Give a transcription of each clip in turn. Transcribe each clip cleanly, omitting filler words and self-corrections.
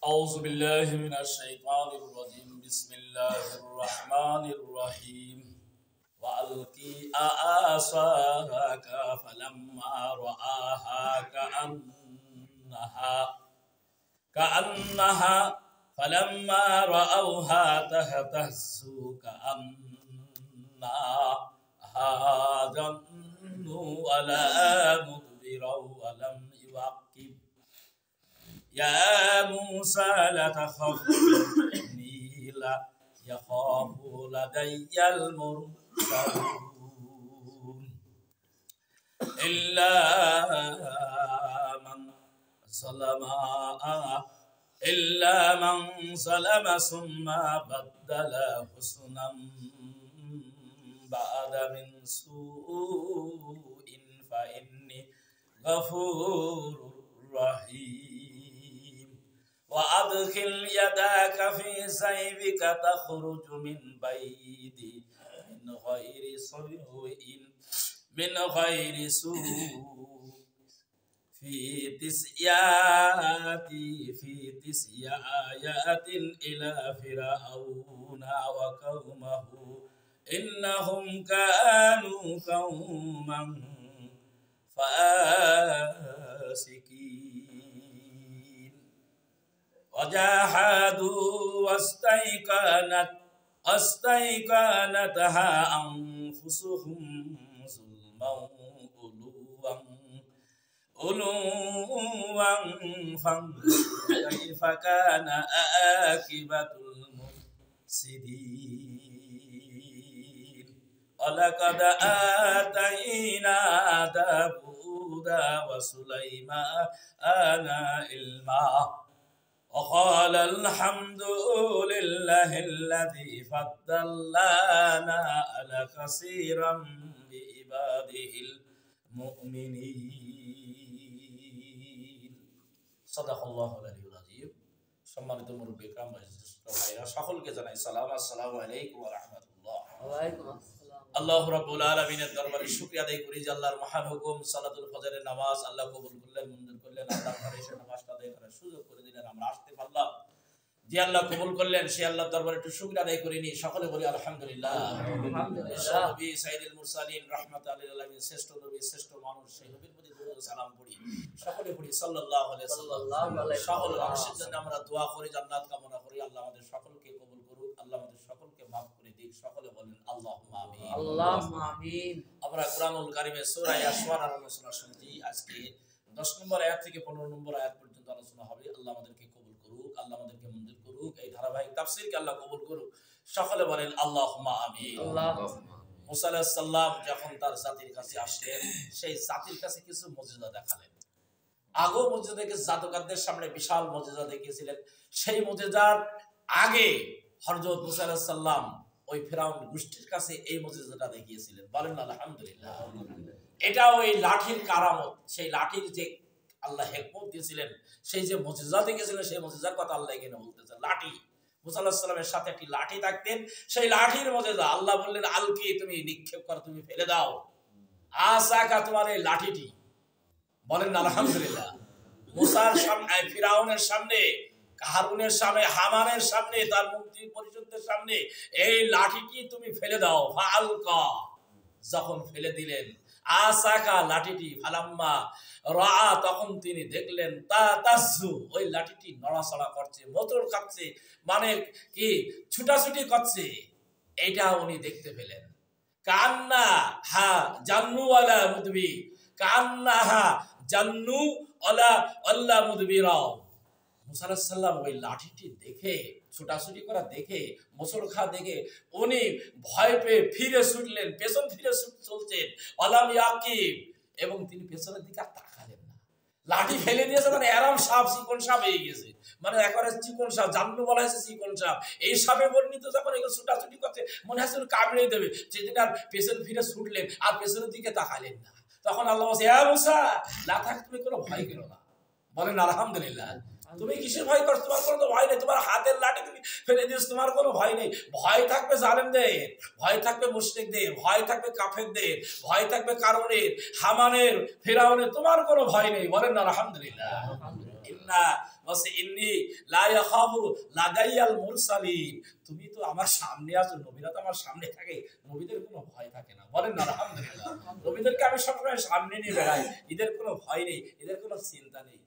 أعوذ بالله من الشيطان الرجيم بسم الله الرحمن الرحيم وألقي عصاك فلما رآها كأنها فلما رأوها تهتز كأنها جن ولا مدبرا ولم يعقب يا موسى لا تخف إني لا يخاف لدي المرسلون إلا من ظلم ثم بدل حسنا بعد من سوء فإني غفور رحيم وأدخل يدك في جيبك تخرج من غير سوء في تسع آيات إلى فرعون وقومه إنهم كانوا قوما فاسقين وجاهدوا واستيقنتها أنفسهم ظلما علوا كيف كان عاقبة المفسدين ولقد آتينا داود وسليمان علما وقال الحمد لله الذي فضلنا على كثيرا بعباده المؤمنين صدق الله العلي العظيم সম্মানিত মুরব্বী کرام ভাইরা সকলকে জানাই সালাম আসসালামু আলাইকুম ওয়া রাহমাতুল্লাহ ওয়া আলাইকুম আসসালাম আল্লাহ রাব্বুল আলামিনের দরবারে শুকরিয়া আদায় করি যে আল্লাহর মহান হুকুম সালাতুল ফজরের নামাজ আল্লাহ কবুল করলেন মঞ্জুর করলেন আল্লাহ ঘরে এসে নামাজটা আদায় করার সুযোগ করে দিলেন আমরা আসতে পারলাম যে আল্লাহ কবুল করলেন সে আল্লাহর দরবারে একটু শুকরিয়া আদায় করিনি সকলে বলি আলহামদুলিল্লাহ আলহামদুলিল্লাহ নবী সাইয়্যিদুল মুরসালিন রাহমাতুল লিল আলামিন শ্রেষ্ঠ নবী শ্রেষ্ঠ মানুষ সেই নবীর প্রতি দরুদ ও সালাম পড়ি সকলে পড়ি সাল্লাল্লাহু আলাইহি ওয়াসাল্লাম সকল মানুষের জন্য আমরা দোয়া করি জান্নাত কামনা করি আল্লাহ আমাদের সকলকে কবুল করুক আল্লাহ আমাদের সকলকে maaf করে দিক সকলে বলেন আল্লাহুম্মা আমিন আল্লাহুম্মা আমিন আমরা কোরআনুল কারীমের সূরা ইয়াসিনের আলোচনা শুনছি আজকে 10 নম্বর আয়াত থেকে 15 নম্বর আয়াত পর্যন্ত আলোচনা হবে আল্লাহ আমাদেরকে কবুল করুক আল্লাহ আমাদেরকে মঞ্জুর করুক এই ধারাবাহিক তাফসীরকে আল্লাহ কবুল করুক সকলে বলেন আল্লাহুম্মা আমিন আল্লাহুম্মা মুসা আলাইহিস সালাম যখন তার জাতির কাছে আসলেন সেই জাতির কাছে কিছু মুজিজা দেখালেন আগো মুজিজা দেখে জাদুকরদের সামনে বিশাল মুজিজা দেখিয়েছিলেন সেই মুজিজার আগে হযরত মুসা আলাইহিস সালাম ওই ফিরাউন গোষ্ঠীর কাছে এই মুজিজাটা দেখিয়েছিলেন বলেন আলহামদুলিল্লাহ এটা ওই লাঠির কারামত সেই লাঠির যে আল্লাহ হিকমত দিয়েছিলেন সেই যে মুজিজা দেখিয়েছিলেন সেই মুজিজার কথা আল্লাহ এখানে বলতেছেন লাঠি মুসা আলাইহিস সালামের সাথে একটি লাঠি থাকতেন সেই লাঠির মুজিজা আল্লাহ বললেন আলকি তুমি নিক্ষেপ করো তুমি ফেলে দাও আসাকা তোমার এই লাঠিটি বলেন আলহামদুলিল্লাহ মুসার সামনে ফিরাউনের সামনে হারুনের সামনে হামানের সামনে তার মন্ত্রী পরিষদের সামনে এই লাঠিটি তুমি ফেলে দাও ফালকা যখন ফেলে দিলেন আসাকা লাঠিটি ফালাম্মা রাআ তখন তিনি দেখলেন তাতাজু ওই লাঠিটি নড়াচড়া করছে মোটর খাচ্ছে মানে কি ছুটাছুটি করছে এটা উনি দেখতে পেলেন কান্না হা জান্নু ওয়ালা মুদবি কান্না হা জান্নু ওয়ালা আল্লাহ মুদবিরা মুসা আলাইহিস সালাম ওই লাঠিটি দেখে ছুটাছুটি করা দেখে মোচড় খা দেখে উনি ভয় পেয়ে ফিরে ছুটলেন পেছন ফিরে চলছেন আলাম ইয়াকিব এবং তিনি পেছনের দিকে আর তাকালেন না লাঠি ফেলে দিয়েছে মানে আরাম সাপ চিকন সাপ হয়ে গেছে মানে একেবারে চিকন সাপ জান্নু বলা হয়েছে চিকন সাপ এই সাপে বর্ণিত যখন এগুলো ছুটাছুটি করছে মনে হচ্ছে কামড়ে দেবে সেদিন আর পেছন ফিরে ছুটলেন আর পেছনের দিকে তাকালেন না তখন আল্লাহ বলছে ইয়া মুসা লা থাক তুমি কোনো ভয় করো না বলেন আলহামদুলিল্লাহ তুমি কিসের ভয় করছো তোমার কোনো ভয় নেই তোমার হাতের লাঠি তুমি ফেলে দিয়েছো তোমার কোনো ভয় নেই ভয় থাকবে জালেমদের ভয় থাকবে মুশরিকদের ভয় থাকবে কাফেরদের ভয় থাকবে কারণের হামানের ফিরাউনের তোমার কোনো ভয় নেই বলেন আলহামদুলিল্লাহ ইন্না বসে ইন্নী লা ইয়াখাফু লাদাইয়াল মুরসালিন, তুমি তো আমার সামনে আছো, নবীরা তো আমার সামনে থাকে, নবীদের কোনো ভয় থাকে না। বলেন না আলহামদুলিল্লাহ। নবীদেরকে আমি সবসময় সামনে নিয়ে বেড়াই, এদের কোনো ভয় নেই, এদের কোনো চিন্তা নেই।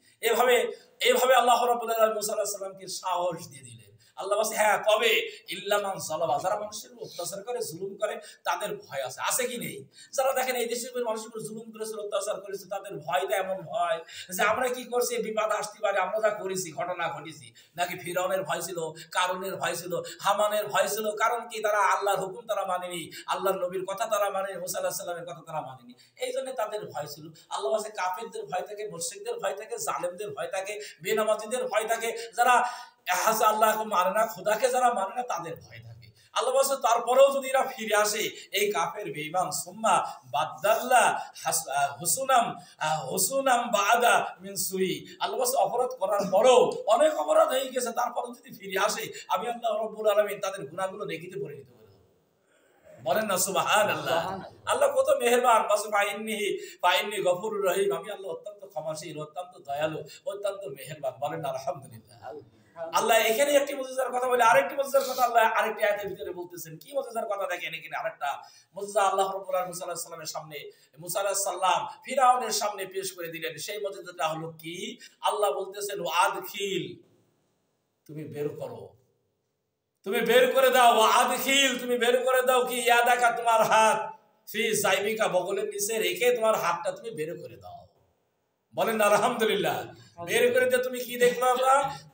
এভাবে আল্লাহ রাব্বুল আলামিন মুসা আলাইহিস সালামকে সাহস দিয়ে দিলেন। আল্লাহ বলছে হ্যাঁ, তবে ইল্লা মান যালামা, যারা মানুষের উপর অত্যাচার করে, জুলুম করে, তাদের ভয় আছে। আছে কি নেই? যারা দেখেন এই দেশের মানুষের উপর জুলুম করেছে, অত্যাচার করেছে, তাদের ভয়টা এমন ভয় যে আমরা কি করছি, বিপদ আসতে পারে, আমরা যা করেছি, ঘটনা ঘটেছি। নাকি ফিরআউনের ভয় ছিল, কারুনের ভয় ছিল, হামানের ভয় ছিল। কারণ কি? তারা আল্লাহর হুকুম তারা মানেনি, আল্লাহর নবীর কথা তারা মানেনি, মুসা আলাইহিস সালামের কথা তারা মানেনি। এই জন্য তাদের ভয় ছিল। আল্লাহ বলছে কাফেরদের ভয় থাকে, মুশরিকদের ভয় থাকে, জালেমদের ভয় থাকে, বেনামাজিদের ভয় থাকে, যারা আল্লাহকে মানে না, খোদাকে যারা মানে না, তাদের ভয় থাকে। আল্লাহ বলছে তারপরেও যদি এরা ফিরে আসে, এই কাফের বেঈমান, সুম্মা বাদদাল্লা হুসুনাম বাদা মিন সুই, আল্লাহ বলছে অপরাধ করার পরেও, অনেক অপরাধ হয়ে গেছে, তারপরেও যদি ফিরে আসে, আমি আল্লাহ রাব্বুল আলামিন তাদের গুনাহগুলো নেকিতে পরিণত করে দেব। বলেন না সুবহানাল্লাহ। আল্লাহ কত মেহেরবান। ফাইন্নী গফুরুর রহিম, আমি আল্লাহ অত্যন্ত ক্ষমাশীল, অত্যন্ত দয়ালু, অত্যন্ত মেহেরবান। বলেন না আলহামদুলিল্লাহ। আল্লাহ এখানে একটি মুজিজার কথা বলে, আরেকটি মুজিজার কথা আল্লাহ আরেকটি আয়াতের ভিতরে বলতেছেন। কি মুজিজার কথা দেখেন এখানে, আরেকটা মুজিজা আল্লাহ রাব্বুল আলামিন মুসা আলাইহিস সালামের সামনে, মুসা আলাইহিস সালাম ফিরআউনের সামনে পেশ করে দিলেন। সেই মুজিজাটা হলো কি? আল্লাহ বলতেছেন ওয়াদখিল, তুমি বের করো, তুমি বের করে দাও, ওয়াদখিল, তুমি বের করে দাও কি ইয়াদাকা, তোমার হাত, ফি জাইবিকা, বগলের নিচে রেখে তোমার হাতটা তুমি বের করে দাও। বলেন আলহামদুলিল্লাহ। বের করে দিয়ে তুমি কি দেখলো?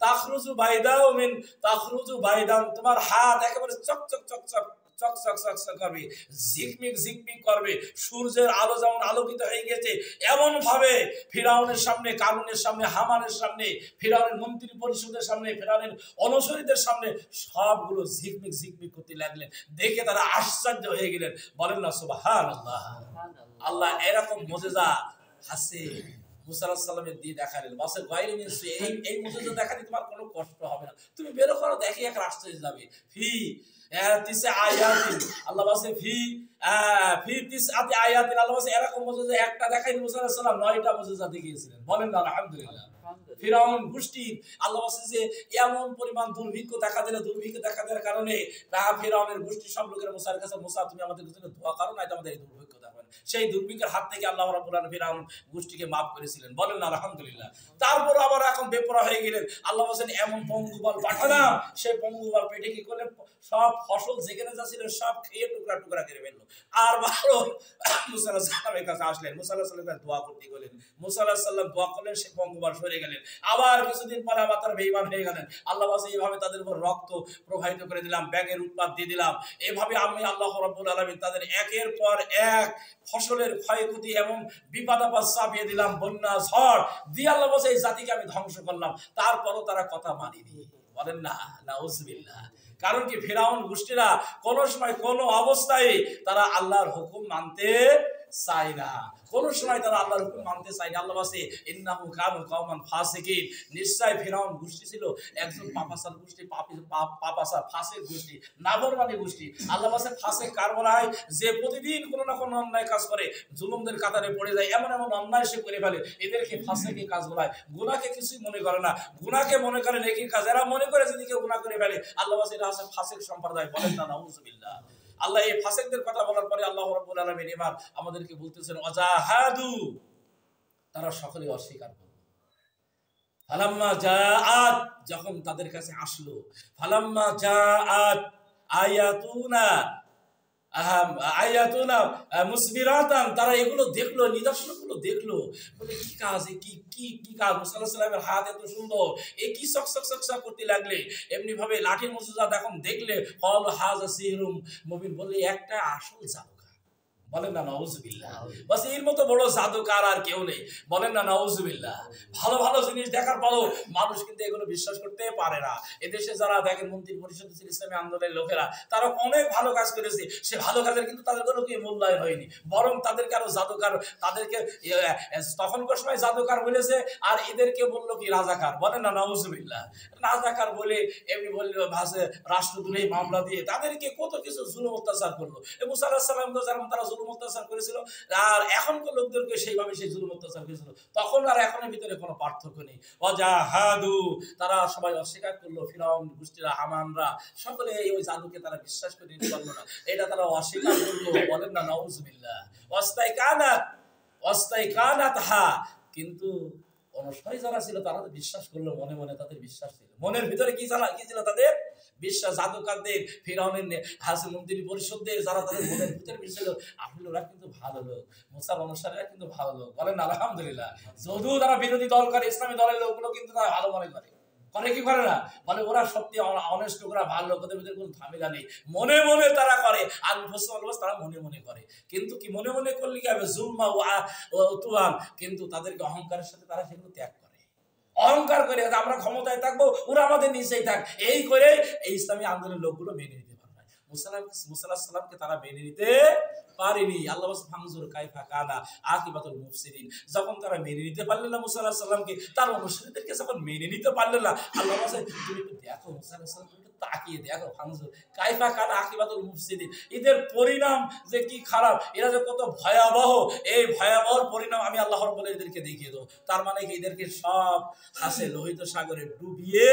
তাখরুজু বাইদাও মিন তাখরুজু বাইদান, তোমার হাত একেবারে চকচক চকচক চকচক চকচক করবে, ঝিকমিক ঝিকমিক করবে। সূর্যের আলো যেমন আলোকিত হয়ে গেছে, এমন ভাবে ফিরআউনের সামনে, কারুনের সামনে, হামানের সামনে, ফিরআউনের মন্ত্রী পরিষদের সামনে, ফিরআউনের অনুসারীদের সামনে সবগুলো ঝিকমিক ঝিকমিক করতে লাগলেন। দেখে তারা আশ্চর্য হয়ে গেলেন। বলেন না সুবহানাল্লাহ। আল্লাহ এরকম মুজিজা আছে মুসা আলাইহিস সালামের দিয়ে দেখালেন। বাসে গায়রে মিন এই মুজিজা দেখালে তোমার কোনো কষ্ট হবে না, তুমি বের করো, দেখি এক রাস্তা হয়ে যাবে। ফি তিসা আয়াতিন, আল্লাহ বলছে ফি তিসআতি আয়াতিন, আল্লাহ বলছে এরকম মুজিজা একটা দেখাই মুসা আলাইহিস সালাম 9টা মুজিজা দেখিয়েছিলেন। বলেন না আলহামদুলিল্লাহ। ফিরআউন গোষ্ঠীর আল্লাহ বলছে যে এমন পরিমাণ দুর্ভিক্ষ দেখা দিলে, দুর্ভিক্ষ দেখা দেওয়ার কারণে ফিরআউনের গোষ্ঠীর সব লোকেরা মুসার কাছে, মুসা তুমি আমাদের জন্য দোয়া করো, না আমাদের এই দুর্ভিক্ষ দেখবেন। সেই দুর্ভিক্ষের হাত থেকে আল্লাহ রাব্বুল আলামিন ফিরআউন গোষ্ঠীকে মাফ করেছিলেন। বলেন না আলহামদুলিল্লাহ। তারপর আবার এখন বেপরোয়া হয়ে গেলেন। আল্লাহ বলেন এমন পঙ্গুবল পাঠালাম, সেই পঙ্গুবল পেটে কি করলেন, সব ফসল যেখানে যা ছিল সব খেয়ে টুকরা টুকরা করে ফেললো। আর বারো মুসা আলাইহিস সালামের কাছে আসলেন, মুসা আলাইহিস সালামের কাছে দোয়া করতে গেলেন। মুসা আলাইহিস সালাম দোয়া করলেন, সেই পঙ্গুবল সরে গেলেন। আবার কিছুদিন পরে আবার তারা বেঈমান হয়ে গেলেন। আল্লাহ বলেন এইভাবে তাদের উপর রক্ত প্রবাহিত করে দিলাম, ব্যাঙের উৎপাত দিয়ে দিলাম। এভাবে আমি আল্লাহ রাব্বুল আলামিন তাদের একের পর এক ফসলের ক্ষয়ক্ষতি এবং বিপদ আপদ চাপিয়ে দিলাম, বন্যা ঝড় দিয়ে আল্লাহ বলেন এই জাতিকে আমি ধ্বংস করলাম। তারপরও তারা কথা মানেনি। বলেন না নাউজুবিল্লাহ। কারণ কি? ফিরআউন গোষ্ঠীরা কোন সময় কোন অবস্থায় তারা আল্লাহর হুকুম মানতে চায় না, কোন সময় তারা আল্লাহর হুকুম মানতে চায় না। আল্লাহ বলেন ইন্নাহু কানু কওমান ফাসিকিন, নিশ্চয় ফিরআউন গোষ্ঠী ছিল একজন পাপাচার গোষ্ঠী, পাপাচার ফাসিক গোষ্ঠী, নাফরমানি গোষ্ঠী। আল্লাহ বলেন ফাসিক কার বলা হয়? যে প্রতিদিন কোনো না কোনো অন্যায় কাজ করে, জুলুমদের কাতারে পড়ে যায়, এমন এমন অন্যায় সে করে ফেলে, এদেরকে ফাসিকি কাজ বলা হয়। গুনাহকে কিছুই মনে করে না, গুনাহকে মনে করে নেকির কাজ। এরা মনে করে যদি কেউ গুনাহ করে ফেলে, আল্লাহ বলেন এটা হচ্ছে ফাসিক সম্প্রদায়। বলেন না নাউজুবিল্লাহ। আল্লাহ এই ফাসিকদের কথা বলার পরে আল্লাহ রাব্বুল আলামিন এবার আমাদেরকে বলতেছেন ওয়াজাহাদু, তারা সকলে অস্বীকার করলো। ফালাম্মা জাআত, যখন তাদের কাছে আসলো, ফালাম্মা জাআত আয়াতুনা মুসবিরাতান, তারা এগুলো দেখলো, নিদর্শনগুলো দেখলো, বলে কি কাজ, কি কাজ, মুসা আলাইহিস সালামের হাত এত সুন্দর, এ কি চকচক চকচক করতে লাগলে। এমনি ভাবে লাঠির মুজিজা যখন দেখলে, ক্বালু হাযা সিহরুম মুবিন, বলে একটা আসল জাদুকর। বলেন না নাউজুবিল্লাহ। বাস এর মতো বড় জাদুকর আর কেউ নেই। বলেন না নাউজুবিল্লাহ। ভালো ভালো জিনিস দেখার পরও মানুষ কিন্তু এগুলো বিশ্বাস করতে পারে না। এদেশে যারা দেখেন মন্ত্রী পরিষদ ছিল, ইসলামী আন্দোলনের লোকেরা, তারা অনেক ভালো কাজ করেছে, সে ভালো কাজের কিন্তু তাদের কোনো কি মূল্যায়ন হয়নি, বরং তাদেরকে আরো জাদুকর, তাদেরকে তখনকার সময় জাদুকর বলেছে, আর এদেরকে বললো কি রাজাকার। বলেন না নাউজুবিল্লাহ। রাজাকার বলে এমনি বলল ভাষে রাষ্ট্রদ্রোহী মামলা দিয়ে তাদেরকে কত কিছু জুলুম অত্যাচার করলো। মুসা আলাইহিস সালাম তো যেমন তারা জুলুম জুলুম অত্যাচার করেছিল আর এখনকার লোকদেরকে সেইভাবে সেই জুলুম অত্যাচার করেছিল, তখন আর এখনের ভিতরে কোনো পার্থক্য নেই। ওয়াজাহাদু, তারা সবাই অস্বীকার করলো, ফিরাউন গোষ্ঠীরা, হামানরা সকলে ওই জাদুকে তারা বিশ্বাস করে নিতে পারলো না, এটা তারা অস্বীকার করলো। বলেন না নাউজুবিল্লাহ। ওয়াস্তাইকানাতহা, কিন্তু অনুসারী যারা ছিল তারা তো বিশ্বাস করলো, মনে মনে তাদের বিশ্বাস ছিল, মনের ভিতরে কি ছিল তাদের বিশ্বাস। জাদুকারদের, ফিরাউনের হাসিন মন্ত্রী পরিষদদের যারা তাদের মনের ভিতরে বিশ্বাস, আসলে ওরা কিন্তু ভালো লোক, মুসার অনুসারীরা কিন্তু ভালো লোক। বলেন আলহামদুলিল্লাহ। যদিও তারা বিরোধী দল করে, ইসলামী দলের লোকগুলো কিন্তু তারা ভালো মনে করে, করে কি করে না, বলে ওরা সত্যি অনেস্ট, ওরা ভালো লোক, ওদের ভিতরে কোনো ঝামেলা নেই, মনে মনে তারা করে। আর তারা মনে মনে করে, কিন্তু কি মনে মনে করলে কি হবে, জুলমা ও তুয়ান, কিন্তু তাদেরকে অহংকারের সাথে তারা সেগুলো ত্যাগ করে, অহংকার করে আমরা ক্ষমতায় থাকবো, ওরা আমাদের নিচেই থাক, এই করে এই ইসলামী আন্দোলনের লোকগুলো মেনে নিতে পারে না। মুসা আলাইহিস সালামকে তারা মেনে নিতে পারেনি। আল্লাহ ফানজুর কাইফা কানা আকিবাতুল মুফসিদিন, যখন তারা মেনে নিতে পারলেন না মুসা আলাইহিস সালামকে, তার অনুসারীদেরকে যখন মেনে নিতে পারলেন না, আল্লাহ বলে তুমি একটু দেখো মুসা আলাইহিস সালাম, একটু তাকিয়ে দেখো, ফানজুর কাইফা কানা আকিবাতুল মুফসিদিন, এদের পরিণাম যে কি খারাপ, এরা যে কত ভয়াবহ, এই ভয়াবহ পরিণাম আমি আল্লাহ রাব্বুল এদেরকে দেখিয়ে দেবো। তার মানে কি, এদেরকে সব হাসে লোহিত সাগরে ডুবিয়ে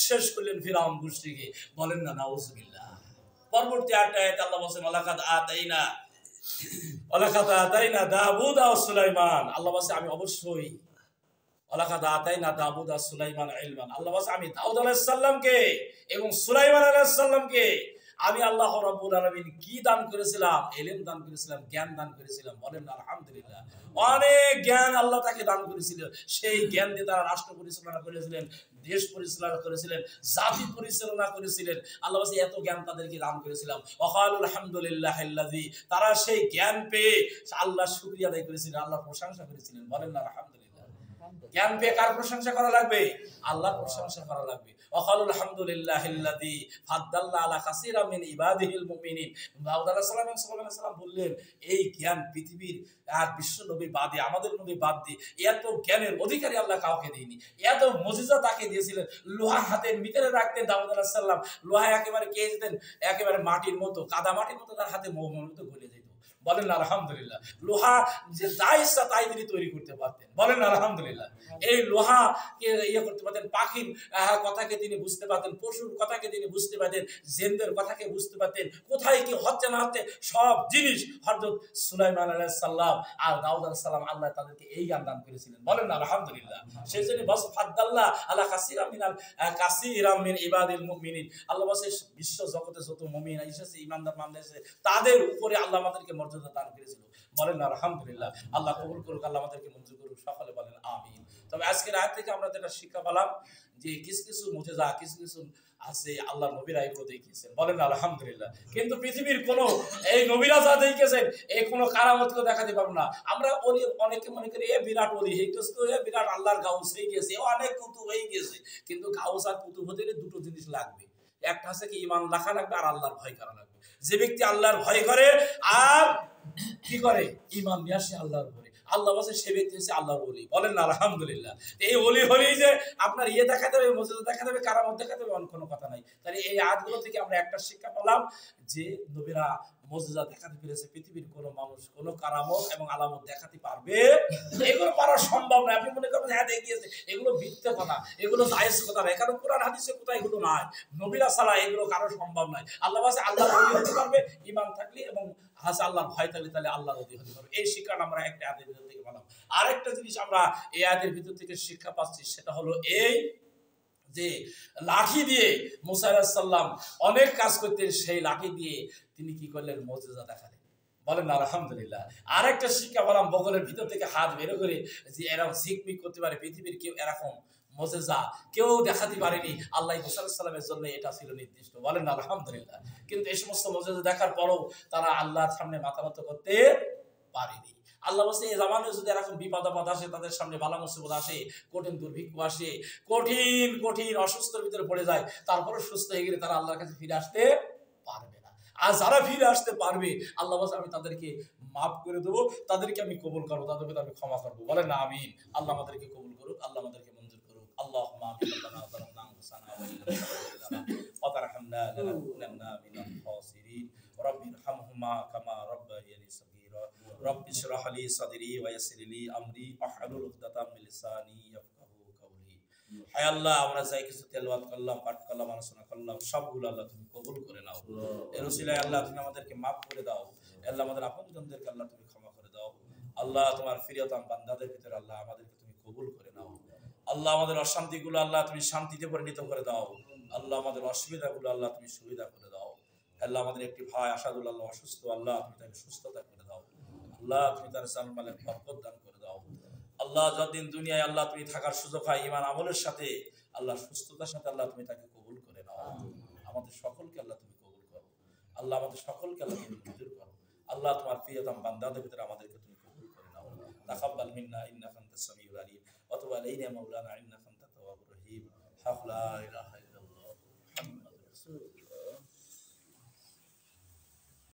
শেষ করলেন ফিরাউন গোষ্ঠীকে। বলেন না নাউজুবিল্লাহ। পরবর্তী আয়াতে আল্লাহ বলেন ওয়ালাকাদ আতাইনা দাউদ ও সুলাইমান, আল্লাহ বলেন আমি অবশ্যই, ওয়ালাকাদ আতাইনা দাউদ ও সুলাইমান ইলমান, আল্লাহ বলেন আমি দাউদ আলাইহিস সালামকে এবং সুলাইমান আলাইহিস সালামকে আমি আল্লাহ রাব্বুল আলামিন কি দান করেছিলাম, ইলম দান করেছিলাম, জ্ঞান দান করেছিলাম। বলেন আলহামদুলিল্লাহ। অনেক জ্ঞান আল্লাহ তাকে দান করেছিল, সেই জ্ঞান দিয়ে তারা রাষ্ট্র পরিচালনা করেছিলেন, দেশ পরিচালনা করেছিলেন, জাতি পরিচালনা করেছিলেন। আল্লাহ বলেন এত জ্ঞান তাদেরকে দান করেছিলাম। ওয়াকালুল হামদুলিল্লাহিল্লাযী, তারা সেই জ্ঞান পেয়ে আল্লাহর শুকরিয়া আদায় করেছিলেন, আল্লাহর প্রশংসা করেছিলেন। বলেন না আলহামদুলিল্লাহ। জ্ঞান পেয়ে কার প্রশংসা করা লাগবে? আল্লাহর প্রশংসা করা লাগবে। ওয়াকালুল হামদুলিল্লাহিল্লাযী ফাদ্দালনা আলা কাসীরাম মিন ইবাদিহিল মুমিনিন, দাউদ আলাইহিস সালাম এবং সুলাইমান আলাইহিস সালাম বললেন এই জ্ঞান পৃথিবীর আর বিশ্ব নবী বাদে, আমাদের নবী বাদ দিয়ে এত জ্ঞানের অধিকারী আল্লাহ কাউকে দেয়নি। এত মুজিজা তাকে দিয়েছিলেন। লোহা হাতের ভিতরে রাখতেন দাউদ আলাইহিস সালাম, লোহা একেবারে কে যেতেন, একেবারে মাটির মতো, কাদা মাটির মতো তার হাতে মোমের মতো গলে যেত। বলেন আলহামদুলিল্লাহ। লোহা যে যা ইচ্ছা তাই তিনি তৈরি করতে পারতেন। বলেন আলহামদুলিল্লাহ। এই লোহা কে ইয়ে করতে পারতেন, পাখির কথাকে তিনি বুঝতে পারতেন, পশুর কথাকে তিনি বুঝতে পারতেন, জিনদের কথাকে বুঝতে পারতেন, কোথায় কি হচ্ছে না হচ্ছে সব জিনিস হযরত সুলাইমান আলাইহিস সালাম আর দাউদ আলাইহিস সালাম আল্লাহ তাদেরকে এই জ্ঞান দান করেছিলেন। বলেন আলহামদুলিল্লাহ। সেই জন্য বাস ফাদ্দাল্লাহ আলা কাসীরাম মিন ইবাদিল মুমিনিন, আল্লাহ বলেন বিশ্ব জগতে যত মুমিন এসেছে, ঈমানদার বান্দা এসেছে, তাদের উপরে আল্লাহ আমাদেরকে মর্যাদা দান করেছিল। বলেন আলহামদুলিল্লাহ। আল্লাহ কবুল করুক, আল্লাহ আমাদেরকে মঞ্জুর করুক, সকলে বলেন আমিন। তবে আজকের আয়াত থেকে আমরা যেটা শিক্ষা পেলাম যে কিছু কিছু মুজিজা, কিছু কিছু আছে আল্লাহ নবীরা এগুলো দেখিয়েছেন। বলেন আলহামদুলিল্লাহ। কিন্তু পৃথিবীর কোন এই নবীরা যা দেখিয়েছেন এই কোনো কারামতকে দেখাতে পারবো না। আমরা ওলি অনেকে মনে করি এ বিরাট ওলি, এ বিরাট আল্লাহর গাউস হয়ে গেছে, অনেক কুতুব হয়ে গেছে। কিন্তু গাউস আর কুতুব হতে গেলে দুটো জিনিস লাগবে, একটা হচ্ছে কি ঈমান রাখা লাগবে আর আল্লাহর ভয় করা লাগবে। যে ব্যক্তি আল্লাহর ভয় করে আর কি করে, ঈমান নিয়ে আসে আল্লাহর উপরে, আল্লাহ বলে সে ব্যক্তি হচ্ছে আল্লাহর ওলি। বলেন আলহামদুলিল্লাহ। এই ওলি হলেই যে আপনার ইয়ে দেখাতে হবে, মুজিজা দেখাতে হবে, কারামত দেখাতে হবে, অন্য কোনো কথা নাই। তাহলে এই আয়াতগুলো থেকে আমরা একটা শিক্ষা পেলাম যে নবীরা মুজিজা দেখাতে পেরেছে, পৃথিবীর কোনো মানুষ কোনো কারামত এবং আলামত দেখাতে পারবে এগুলো পারা সম্ভব নয়। আপনি মনে করবেন হ্যাঁ দেখিয়েছে, এগুলো মিথ্যে কথা, এগুলো জায়েজ কথা নয়, কারণ কোরআন হাদিসে কোথায় এগুলো নাই, নবীরা ছাড়া এগুলো কারো সম্ভব নয়। আল্লাহ বলেছে আল্লাহর ওলি হতে পারবে ঈমান থাকলে এবং হাসা আল্লাহর ভয় থাকলে, তাহলে আল্লাহর ওলি হতে পারবে। এই শিক্ষাটা আমরা একটা আয়াতের ভিতর থেকে পেলাম। আরেকটা জিনিস আমরা এই আয়াতের ভিতর থেকে শিক্ষা পাচ্ছি, সেটা হলো এই যে লাঠি দিয়ে মুসা আলাইহিস সালাম অনেক কাজ করতেন, সেই লাঠি দিয়ে তিনি কি করলেন, মুজিজা দেখালেন। বলেন আলহামদুলিল্লাহ। আরেকটা শিক্ষা পেলাম, বগলের ভিতর থেকে হাত বের করে যে এরকম ঝিকমিক করতে পারে, পৃথিবীর কেউ এরকম মুজিজা কেউ দেখাতে পারেনি, আল্লাহ মুসা আলাইহিস সালামের জন্য এটা ছিল নির্দিষ্ট। বলেন আলহামদুলিল্লাহ। কিন্তু এই সমস্ত মুজিজা দেখার পরও তারা আল্লাহর সামনে মাথা নত করতে পারেনি। আল্লাহ বলছে এই জামানায় যদি এরকম বিপদ আপদ আসে, তাদের সামনে বালা মুসিবত আসে, কঠিন দুর্ভিক্ষ আসে, কঠিন কঠিন অসুস্থর ভিতরে পড়ে যায়, তারপরে সুস্থ হয়ে গেলে তারা আল্লাহর কাছে ফিরে আসতে পারবে না। আর যারা ফিরে আসতে পারবে আল্লাহ বলছে আমি তাদেরকে মাফ করে দেবো, তাদেরকে আমি কবুল করবো, তাদেরকে আমি ক্ষমা করবো। বলেন না আমিন। আল্লাহ আমাদেরকে কবুল করুক, আল্লাহ আমাদেরকে মঞ্জুর করুক। আল্লাহুম্মা আমিন। رب ارحمهما كما ربياني صغيرا রব্বি ইশরাহ লি সাদরি ওয়া ইয়াসসির লি আমরি ওয়াহলুল উকদাতাম মিন লিসানি ইয়াফকাহু কাওলি। হে আল্লাহ, আমরা যাই কিছু তেলাওয়াত করলাম, পাঠ করলাম, আলোচনা করলাম, সবগুলো আল্লাহ তুমি কবুল করে নাও। এর উসিলায় আল্লাহ তুমি আমাদেরকে মাফ করে দাও। আল্লাহ আমাদের আপনজনদেরকে আল্লাহ তুমি ক্ষমা করে দাও। আল্লাহ তোমার প্রিয়তম বান্দাদের ভিতরে আল্লাহ আমাদেরকে তুমি কবুল করে নাও। আল্লাহ আমাদের অশান্তিগুলো আল্লাহ তুমি শান্তিতে পরিণত করে দাও। আল্লাহ আমাদের অসুবিধাগুলো আল্লাহ তুমি সুবিধা করে দাও। আল্লাহ আমাদের একটি ভাই আসাদুল্লাহ অসুস্থ, আল্লাহ তুমি তাকে সুস্থতা করে দাও। আল্লাহ তুমি তার জানমালের বরকত দান করে দাও। আল্লাহ যতদিন দুনিয়ায় আল্লাহ তুমি থাকার সুযোগ হয় ঈমান আমলের সাথে, আল্লাহ সুস্থতার সাথে আল্লাহ তুমি তাকে কবুল করে নাও। আমাদের সকলকে আল্লাহ তুমি কবুল করো। আল্লাহ আমাদের সকলকে আল্লাহ তুমি মঞ্জুর করো। আল্লাহ তোমার প্রিয়তম বান্দাদের ভিতরে আমাদেরকে তুমি কবুল করে নাও। তাকাব্বাল মিন্না ইন্নাকা আনতাস সামিউল আলিম ওয়া তুব আলাইনা মাওলানা ইন্নাকা আনতাত তাওয়াবুর রহিম। লা ইলাহা ইল্লাল্লাহ মুহাম্মাদুর রাসূলুল্লাহ।